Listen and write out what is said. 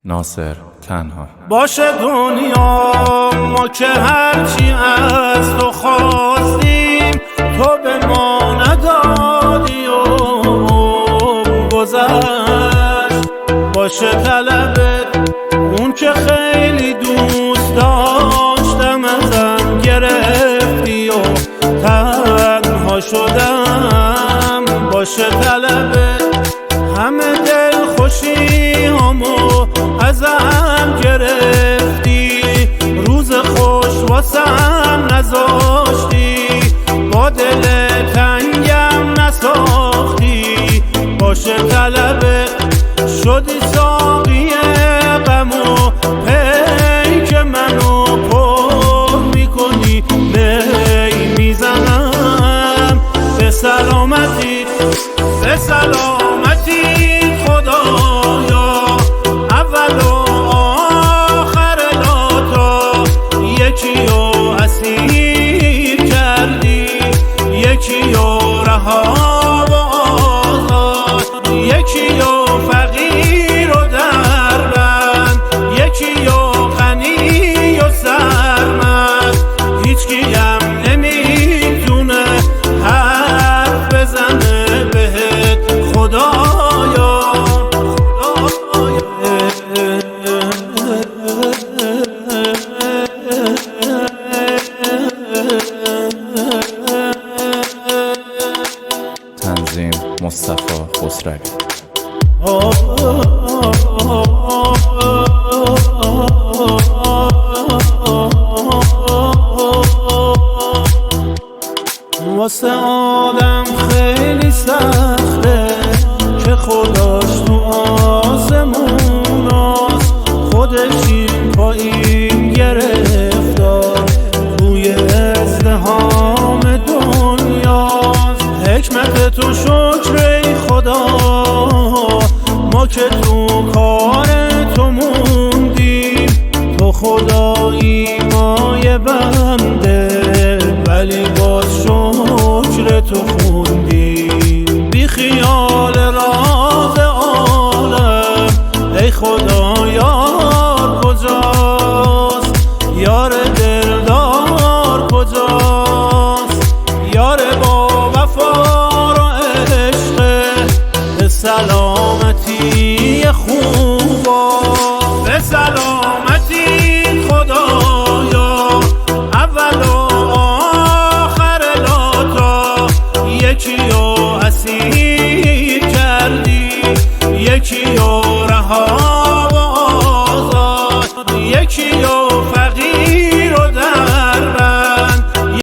ناصر تنها. باشه دنیا ما که هرچی از تو خواستیم تو به ما ندادی و گذشت. باشه طلبت اون که خیلی دوست داشتم ازم گرفتی و تنها شدم. باشه طلبت همه دل خوشی همو ازم گرفتی، روز خوش واسم نذاشتی، با دل تنگم نساختی. باشه طلبه شدی ساقی غمو پیک منو پر میکنی، می میزنم به سلامتی به سلامتی خدایا. اول و آخر لاتا یکی رو اسیر کردی، یکی رو رها و آزاد، یکی رو فقیر و دربند، یکی رو غنی و سرمست. هیچکی هم نمیتونه حرف بزنه بهت خدایا. تنظیم مصطفی خسروی. واسه آدم خیلی سخته که خداش تو آسموناست، خودش این پایین گرفتار روی ازدحام دنیاست. حکمت تو شکر ای خدا ما که تو کار تو موندیم، تو خدایی مای بنده ولی باز شکر تو خوندیم. بی خیال راز عالم ای خدا یار کجاست، یار دلدار کجاست، یار با وفا و عشق به سلامتی خوبا. به سلامتی خدایا اول و آخر لاتا یکی رو اسیر کردی، یکی رو رها و آزاد، یکی رو